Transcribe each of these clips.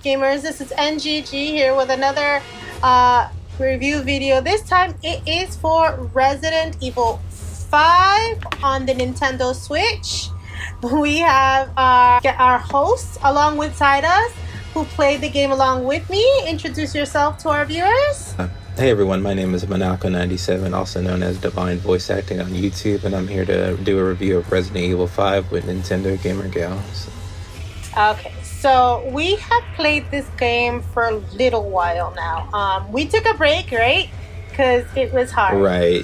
gamers. This is NGG here with another review video. This time it is for Resident Evil 5 on the Nintendo Switch. We have our hosts along with us who played the game along with me. Introduce yourself to our viewers. Hey everyone, my name is Minako97, also known as Divine Voice Acting on YouTube, and I'm here to do a review of Resident Evil 5 with Nintendo Gamer Gals. Okay, so we have played this game for a little while now. We took a break, right? Because it was hard. Right.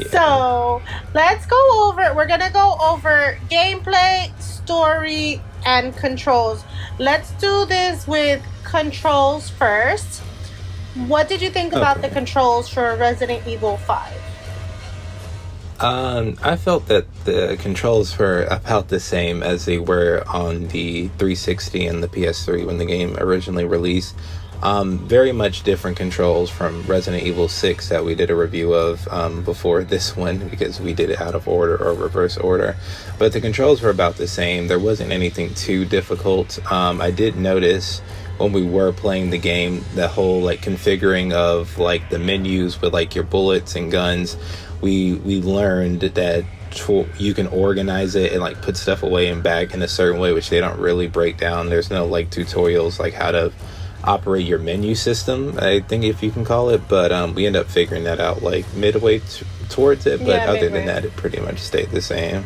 So let's go over, we're going to go over gameplay, story, and controls. Let's do this with controls first. What did you think about the controls for Resident Evil 5? I felt that the controls were about the same as they were on the 360 and the PS3 when the game originally released. Very much different controls from Resident Evil 6 that we did a review of before this one, because we did it out of order or reverse order. But the controls were about the same. There wasn't anything too difficult. I did notice when we were playing the game, the whole like configuring of like the menus with like your bullets and guns, we learned that you can organize it and like put stuff away and back in a certain way, which they don't really break down. There's no like tutorials like how to operate your menu system, I think, if you can call it, but we end up figuring that out like midway towards it, but other than that it pretty much stayed the same.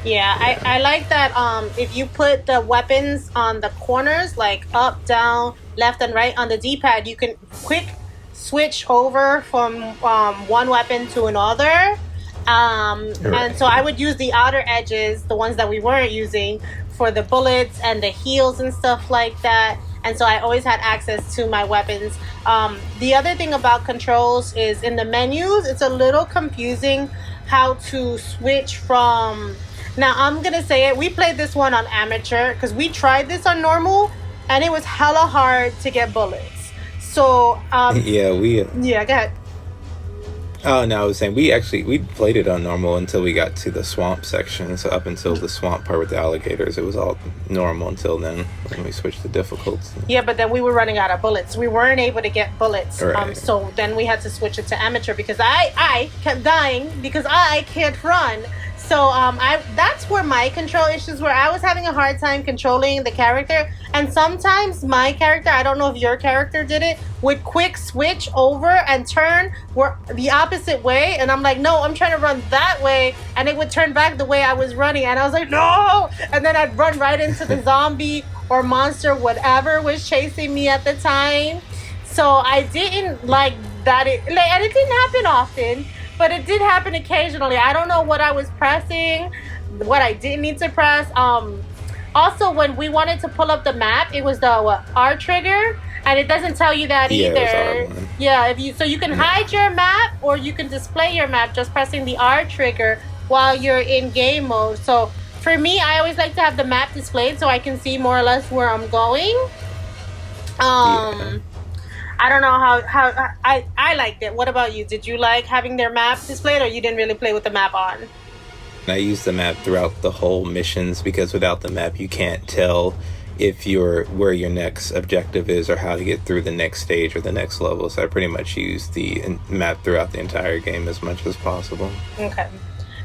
Yeah, I like that if you put the weapons on the corners, like up, down, left, and right on the D-pad, you can quick switch over from one weapon to another. And so I would use the outer edges, the ones that we weren't using, for the bullets and the heals and stuff like that. And so I always had access to my weapons. The other thing about controls is in the menus, it's a little confusing how to switch from... Now, I'm going to say it. We played this one on amateur because we tried this on normal and it was hella hard to get bullets. So, Yeah, go ahead. Oh, no, I was saying we played it on normal until we got to the swamp section. So up until the swamp part with the alligators, it was all normal until then when we switched to difficult. Yeah, but then we were running out of bullets. We weren't able to get bullets. Right. So then we had to switch it to amateur because I kept dying because I can't run. So that's where my control issues were. I was having a hard time controlling the character. And sometimes my character, I don't know if your character did it, would quick switch over and turn the opposite way. And I'm like, no, I'm trying to run that way. And it would turn back the way I was running. And I was like, no! And then I'd run right into the zombie or monster, whatever was chasing me at the time. So I didn't like that. And it didn't happen often. But it did happen occasionally. I don't know what I was pressing, what I didn't need to press. Also, when we wanted to pull up the map, it was the R trigger, and it doesn't tell you that either. It was R1. Yeah, so you can hide your map, or you can display your map just pressing the R trigger while you're in game mode. So for me, I always like to have the map displayed so I can see more or less where I'm going. I don't know how I liked it. What about you? Did you like having their map displayed, or you didn't really play with the map on? I used the map throughout the whole missions because without the map you can't tell where your next objective is or how to get through the next stage or the next level. So I pretty much used the map throughout the entire game as much as possible. Okay.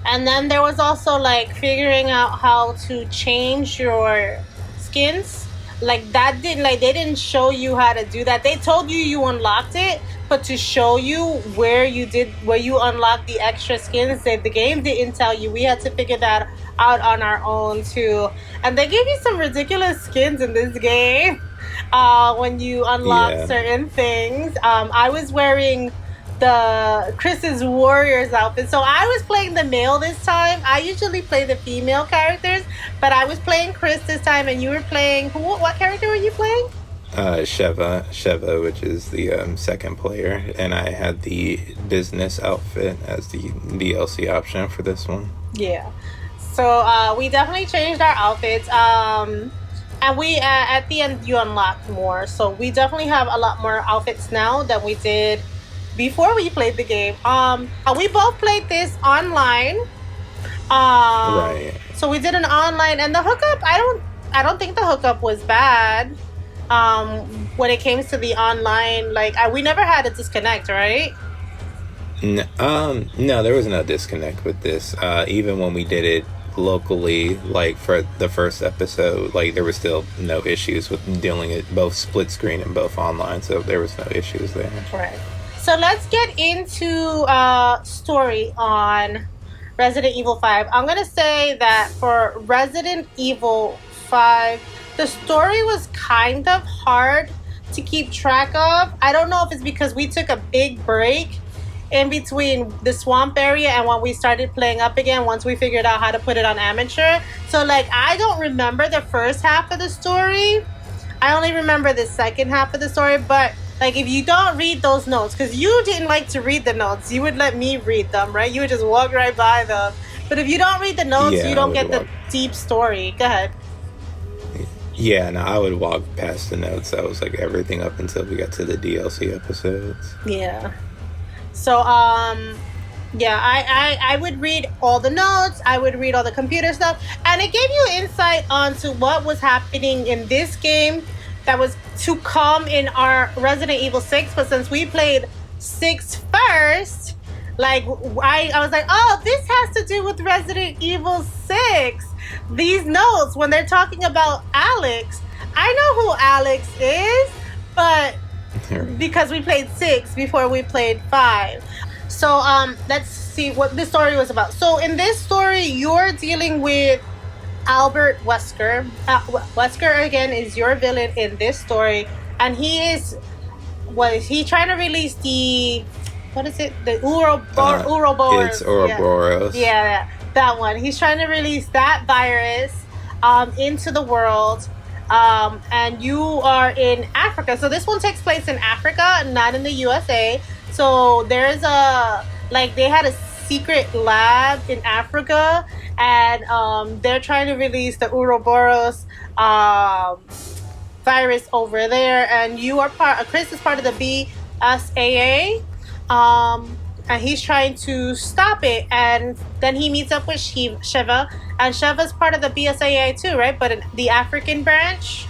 And then there was also like figuring out how to change your skins. Like they didn't show you how to do that. They told you unlocked it, but to show you where you unlocked the extra skins, the game didn't tell you. We had to figure that out on our own too. And they gave you some ridiculous skins in this game when you unlock certain things. I was wearing the Chris's Warriors outfit. So I was playing the male this time. I usually play the female characters, but I was playing Chris this time, and you were playing what character were you playing? Sheva, which is the second player, and I had the business outfit as the DLC option for this one. Yeah. So we definitely changed our outfits. And we at the end you unlocked more. So we definitely have a lot more outfits now than we did before we played the game. We both played this online. Right. So we did an online, and the hookup, I don't think the hookup was bad. when it came to the online, like we never had a disconnect, right? No, there was no disconnect with this. Even when we did it locally, like for the first episode, like there was still no issues with dealing it both split screen and both online, so there was no issues there. Right. So let's get into story on Resident Evil 5. I'm gonna say that for Resident Evil 5, the story was kind of hard to keep track of. I don't know if it's because we took a big break in between the swamp area and when we started playing up again once we figured out how to put it on amateur. So like I don't remember the first half of the story. I only remember the second half of the story. But like if you don't read those notes, because you didn't like to read the notes, you would let me read them, right? You would just walk right by them. But if you don't read the notes, you don't get the deep story. Go ahead. Yeah, no, I would walk past the notes. That was like everything up until we got to the DLC episodes. Yeah. So, yeah, I would read all the notes. I would read all the computer stuff. And it gave you insight onto what was happening in this game that was to come in our Resident Evil 6. But since we played 6 first, like, I was like, oh, this has to do with Resident Evil 6. These notes, when they're talking about Alex, I know who Alex is, but because we played 6 before we played 5. So let's see what this story was about. So in this story, you're dealing with Albert Wesker. Wesker again is your villain in this story, and he is trying to release the the Ouroboros. It's Ouroboros. Yeah, that one. He's trying to release that virus into the world. And you are in Africa. So this one takes place in Africa, not in the USA. So there's they had a secret lab in Africa, and they're trying to release the Ouroboros virus over there. And you are Chris is part of the BSAA, and he's trying to stop it. And then he meets up with Shiva, and Shiva's part of the BSAA too, right? But in the African branch.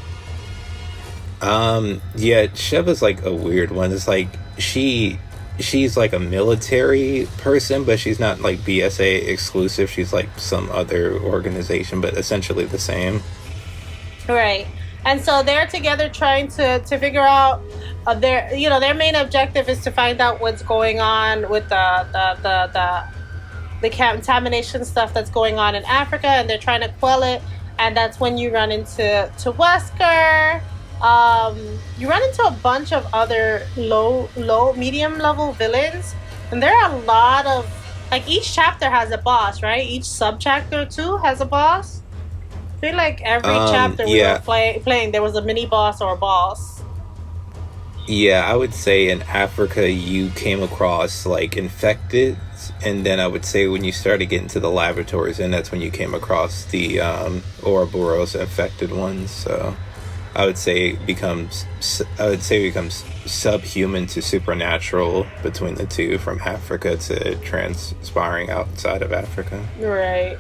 Yeah, Shiva's like a weird one. It's like she's like a military person, but she's not like BSA exclusive. She's like some other organization, but essentially the same. Right. And so they're together trying to figure out their main objective is to find out what's going on with the contamination stuff that's going on in Africa, and they're trying to quell it. And that's when you run into Wesker. You run into a bunch of other medium level villains, and there are a lot of each chapter has a boss, right? Each sub chapter too has a boss. I feel like every chapter we were playing, there was a mini boss or a boss. Yeah, I would say in Africa you came across infected, and then I would say when you started getting to the laboratories, and that's when you came across the Ouroboros infected ones. So I would say it becomes subhuman to supernatural between the two, from Africa to transpiring outside of Africa. Right.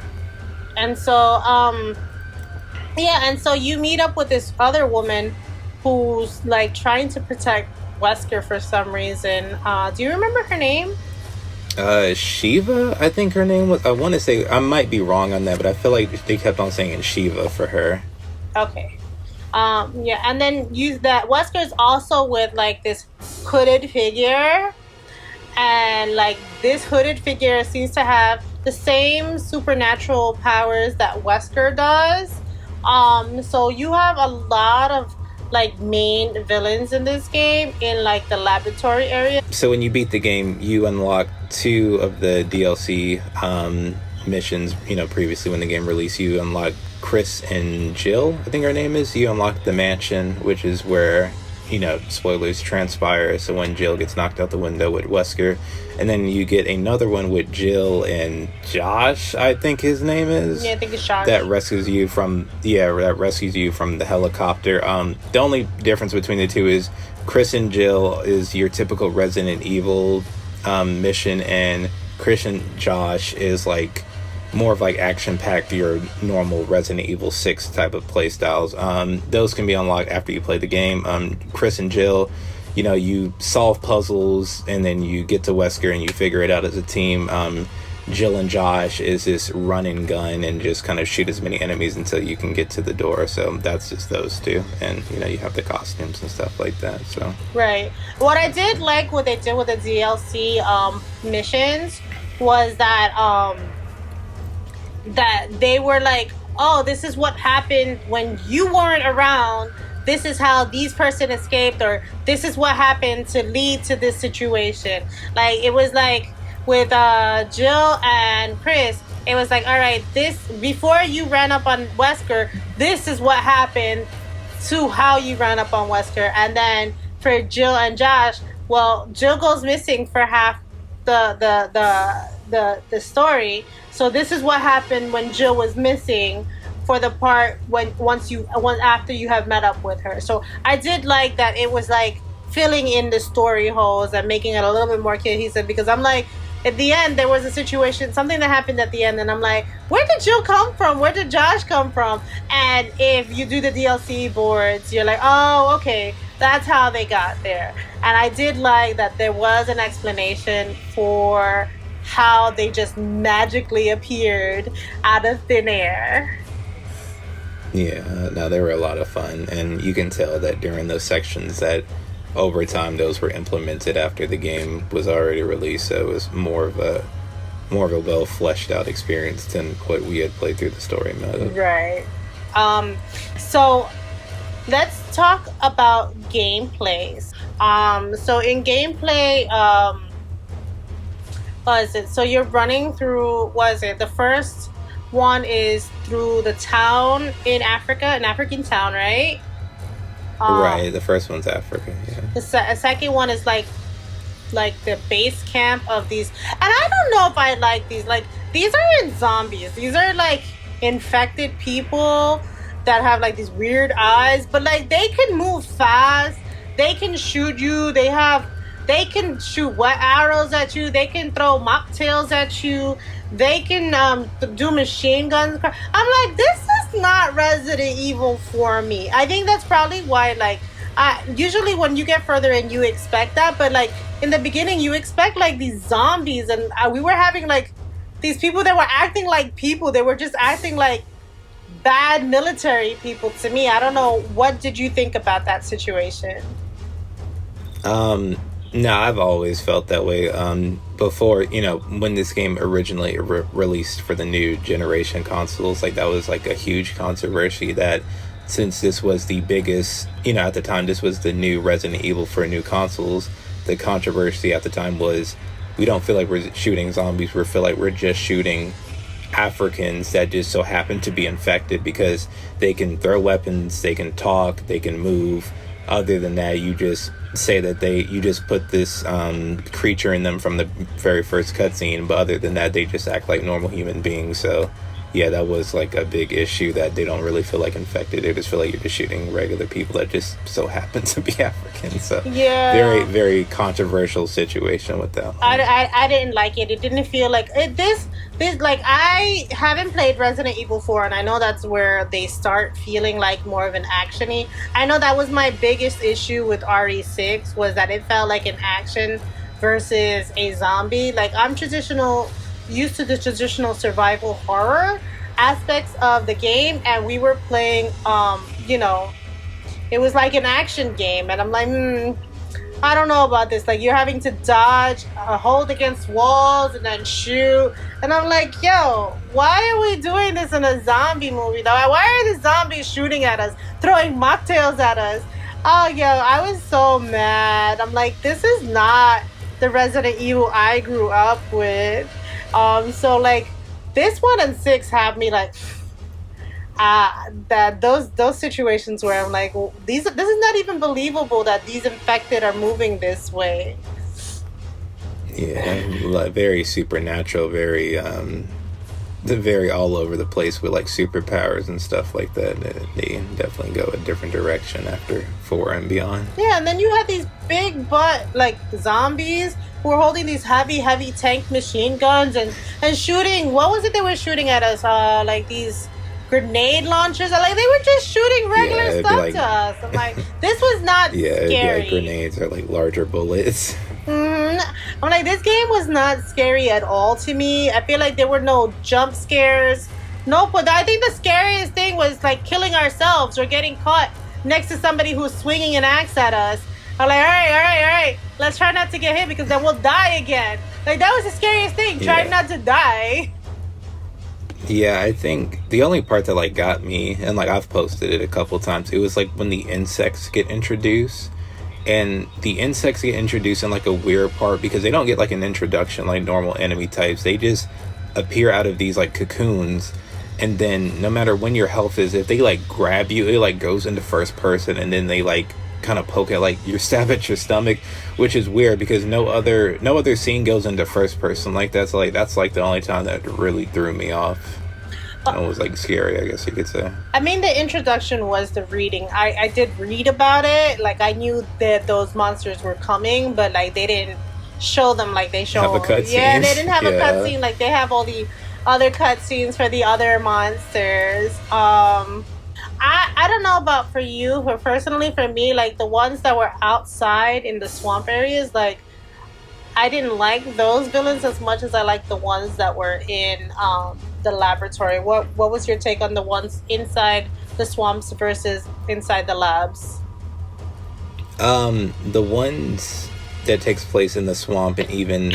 And so and so you meet up with this other woman who's trying to protect Wesker for some reason. Do you remember her name? Shiva, I think her name was. I want to say, I might be wrong on that, but I feel like they kept on saying Shiva for her. Okay. And then Wesker is also with this hooded figure, and this hooded figure seems to have the same supernatural powers that Wesker does. So you have a lot of main villains in this game in the laboratory area. So when you beat the game, you unlock 2 of the DLC missions. Previously when the game released, you unlock Chris and Jill, I think her name is. You unlock the mansion, which is where spoilers transpire. So when Jill gets knocked out the window with Wesker, and then you get another one with Jill and Josh, I think his name is. Yeah, I think it's Josh. That rescues you from the helicopter. The only difference between the two is Chris and Jill is your typical Resident Evil mission, and Chris and Josh is more of like action-packed, your normal Resident Evil 6 type of play styles. Those can be unlocked after you play the game. Chris and Jill, you know, you solve puzzles and then you get to Wesker and you figure it out as a team. Jill and Josh is this run and gun and just kind of shoot as many enemies until you can get to the door. So that's just those two. And, you know, you have the costumes and stuff like that. So Right. What I did like what they did with the DLC missions was that that they were like, oh, this is what happened when you weren't around. This is how these person escaped, or this is what happened to lead to this situation. Like, it was like with Jill and Chris, it was like, all right, this, before you ran up on Wesker, this is what happened to how you ran up on Wesker. And then for Jill and Josh, well, Jill goes missing for half the story. So this is what happened when Jill was missing for the part after you have met up with her. So I did like that it was like filling in the story holes and making it a little bit more cohesive, because I'm like, at the end there was a situation, something that happened at the end, and I'm like, where did Jill come from? Where did Josh come from? And if you do the DLC boards, you're like, oh, okay, that's how they got there. And I did like that there was an explanation for how they just magically appeared out of thin air. yeah, no, they were a lot of fun. And you can tell that during those sections that over time those were implemented after the game was already released. So it was more of a well fleshed out experience than what we had played through the story mode. Right. So let's talk about gameplays. So in gameplay, what is it? So you're running through, what is it? The first one is through the town in Africa, an African town, right? Right, the first one's Africa, yeah. The second one is like the base camp of these, and I don't know if I like these. Like, these aren't zombies. These are like infected people that have like these weird eyes, but like they can move fast. They can shoot you. They can shoot wet arrows at you. They can throw mocktails at you. They can do machine guns. I'm like, this is not Resident Evil for me. I think that's probably why, like, usually when you get further in, you expect that. But, like, in the beginning, you expect, like, these zombies. And we were having, like, these people that were acting like people. They were just acting like bad military people to me. I don't know. What did you think about that situation? No, I've always felt that way. Before, you know, when this game originally released for the new generation consoles, like, that was like a huge controversy, that since this was the biggest, you know, at the time, this was the new Resident Evil for new consoles, the controversy at the time was, we don't feel like we're shooting zombies, we feel like we're just shooting Africans that just so happen to be infected, because they can throw weapons, they can talk, they can move. Other than that, you just say that you just put this creature in them from the very first cutscene, but other than that, they just act like normal human beings. So yeah, that was like a big issue, that they don't really feel like infected. They just feel like you're just shooting regular people that just so happen to be African. So yeah, very, very controversial situation with that one. I didn't like it. It didn't feel like it, this like, I haven't played Resident Evil 4, and I know that's where they start feeling like more of an action-y. I know that was my biggest issue with RE6, was that it felt like an action versus a zombie. Like, I'm used to the traditional survival horror aspects of the game, and we were playing, you know, it was like an action game, and I'm like, I don't know about this. Like, you're having to dodge, hold against walls, and then shoot. And I'm like, yo, why are we doing this in a zombie movie, though? Why are the zombies shooting at us, throwing mocktails at us? Oh, yo, I was so mad. I'm like, this is not the Resident Evil I grew up with. So, like, this 1 and 6 have me, like, that those situations where I'm like, well, this is not even believable that these infected are moving this way. Yeah, like, very supernatural, very all over the place with like superpowers and stuff like that. They definitely go a different direction after 4 and beyond. Yeah, and then you have these big butt like zombies who were holding these heavy tank machine guns and shooting. What was it they were shooting at us? Like these grenade launchers. Like they were just shooting regular stuff to us. I'm like, this was not scary. It'd be like grenades or like larger bullets. I'm like, this game was not scary at all to me. I feel like there were no jump scares. No, but I think the scariest thing was like killing ourselves or getting caught next to somebody who's swinging an axe at us. I'm like, all right. Let's try not to get hit because then we'll die again. Like, that was the scariest thing. Trying not to die. Yeah, I think the only part that like got me, and like I've posted it a couple times, it was like when the insects get introduced. And the insects get introduced in like a weird part because they don't get like an introduction like normal enemy types. They just appear out of these like cocoons, and then no matter when your health is, if they like grab you, it like goes into first person, and then they like kind of poke at like you stab at your stomach, which is weird because no other scene goes into first person like that. So that's like the only time that really threw me off. It was like scary, I guess you could say. I mean, the introduction was the reading. I did read about it. Like, I knew that those monsters were coming, but like they didn't show them like they show. Have a cutscene. Yeah, they didn't have a cutscene like they have all the other cutscenes for the other monsters. I don't know about for you, but personally for me, like the ones that were outside in the swamp areas, like I didn't like those villains as much as I liked the ones that were in the laboratory. What was your take on the ones inside the swamps versus inside the labs? The ones that takes place in the swamp and even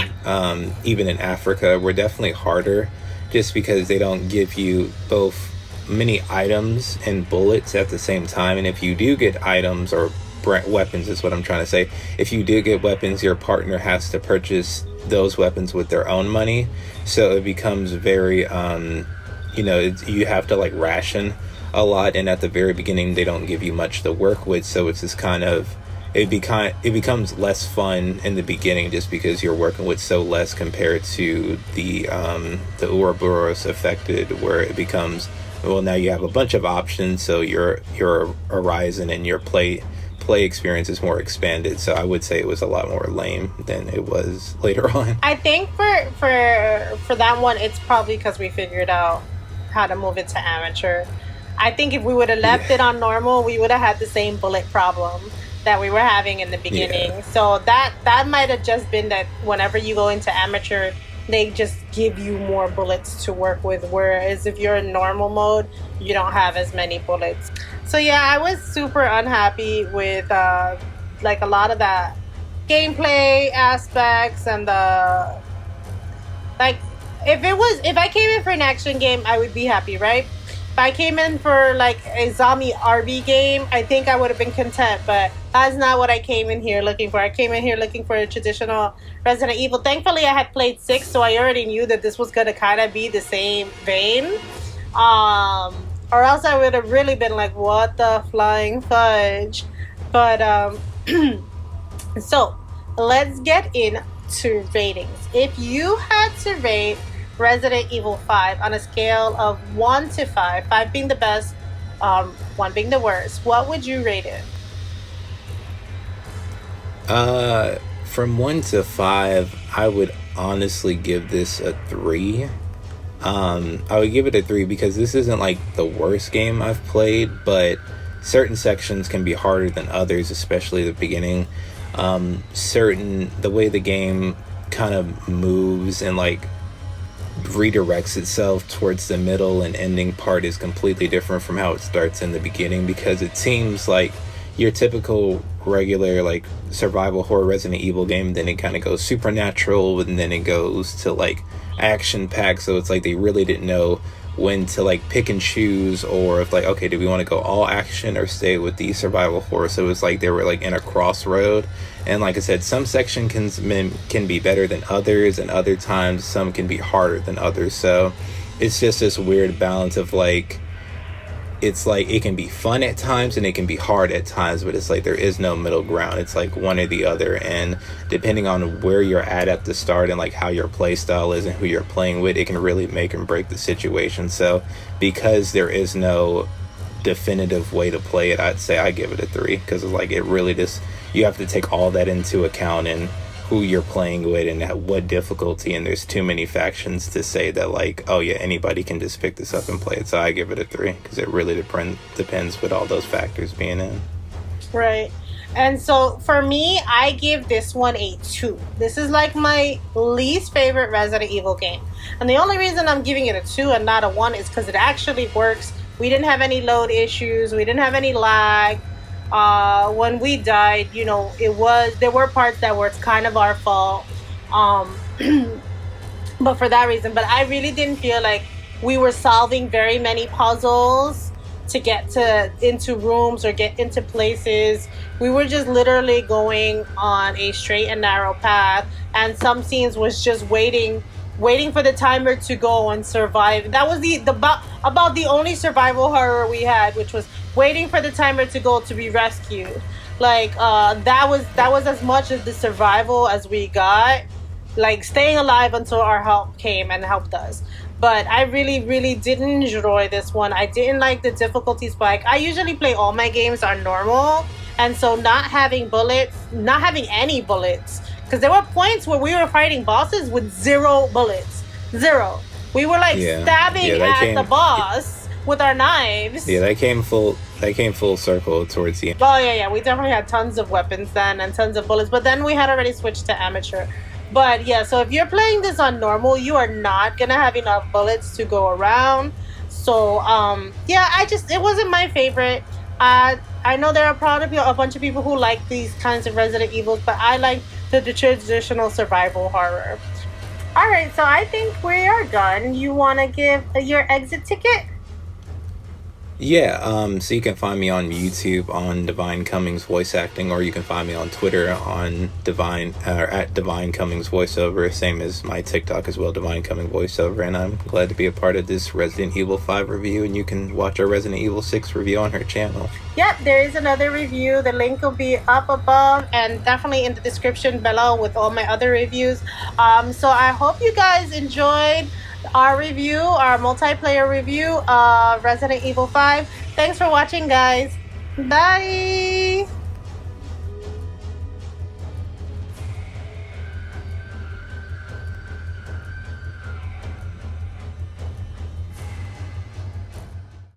in Africa were definitely harder, just because they don't give you both many items and bullets at the same time. And if you do get items or weapons is what I'm trying to say, if you do get weapons, your partner has to purchase those weapons with their own money, so it becomes very you have to like ration a lot, and at the very beginning they don't give you much to work with, so it's just kind of it becomes less fun in the beginning just because you're working with so less compared to the Ouroboros affected, where it becomes, well, now you have a bunch of options, so your horizon and your play experience is more expanded. So I would say it was a lot more lame than it was later on. I think for that one, it's probably because we figured out how to move it to amateur. I think if we would have left it on normal, we would have had the same bullet problem that we were having in the beginning. Yeah. So that might have just been that whenever you go into amateur, they just give you more bullets to work with, whereas if you're in normal mode, you don't have as many bullets. So yeah, I was super unhappy with like a lot of the gameplay aspects and the like. If I came in for an action game, I would be happy, right? If I came in for like a zombie RB game, I think I would have been content, but that's not what I came in here looking for. I came in here looking for a traditional Resident Evil. Thankfully, I had played 6, so I already knew that this was going to kind of be the same vein. Or else I would have really been like, what the flying fudge? But, so, let's get into ratings. If you had to rate Resident Evil 5 on a scale of 1 to 5, 5 being the best, 1 being the worst, what would you rate it? From 1 to 5, I would honestly give this a 3. I would give it a 3 because this isn't like the worst game I've played, but certain sections can be harder than others, especially the beginning. The way the game kind of moves and like redirects itself towards the middle and ending part is completely different from how it starts in the beginning, because it seems like your typical regular like survival horror Resident Evil game, then it kind of goes supernatural and then it goes to like action packed. So it's like they really didn't know when to like pick and choose, or if like, okay, do we want to go all action or stay with the survival horror? So it was like they were like in a crossroad. And like I said, some section can be better than others, and other times some can be harder than others. So it's just this weird balance of like, it's like it can be fun at times and it can be hard at times, but it's like there is no middle ground. It's like one or the other, and depending on where you're at the start and like how your play style is and who you're playing with, it can really make and break the situation. So because there is no definitive way to play it, I'd say I give it a 3, because it's like it really just, you have to take all that into account, and who you're playing with and at what difficulty, and there's too many factions to say that, like, oh yeah, anybody can just pick this up and play it. So I give it a 3 because it really depends with all those factors being in. Right. And so for me, I give this one a 2. This is like my least favorite Resident Evil game. And the only reason I'm giving it a 2 and not a 1 is because it actually works. We didn't have any load issues. We didn't have any lag. When we died, you know, there were parts that were kind of our fault. But for that reason, but I really didn't feel like we were solving very many puzzles to get into rooms or get into places. We were just literally going on a straight and narrow path, and some scenes was just waiting for the timer to go and survive. That was about the only survival horror we had, which was waiting for the timer to go to be rescued. Like that was as much as the survival as we got, like staying alive until our help came and helped us. But I really, really didn't enjoy this one. I didn't like the difficulty spike. I usually play all my games on normal, and so not having any bullets, because there were points where we were fighting bosses with 0 bullets. 0. We were like stabbing at the boss with our knives. Yeah, that came full circle towards the end. Oh yeah. We definitely had tons of weapons then and tons of bullets, but then we had already switched to amateur. But yeah, so if you're playing this on normal, you are not gonna have enough bullets to go around. So yeah, it wasn't my favorite. I know there are probably a bunch of people who like these kinds of Resident Evils, but I like the traditional survival horror. All right, so I think we are done. You want to give your exit ticket? Yeah, so you can find me on YouTube on Divine Cummings voice acting, or you can find me on Twitter on at Divine Cummings voiceover, same as my TikTok as well, Divine Cummings voiceover. And I'm glad to be a part of this Resident Evil 5 review, and you can watch our Resident Evil 6 review on her channel. Yep, there is another review. The link will be up above and definitely in the description below with all my other reviews. So I hope you guys enjoyed our review, our multiplayer review of Resident Evil 5. Thanks for watching, guys. Bye!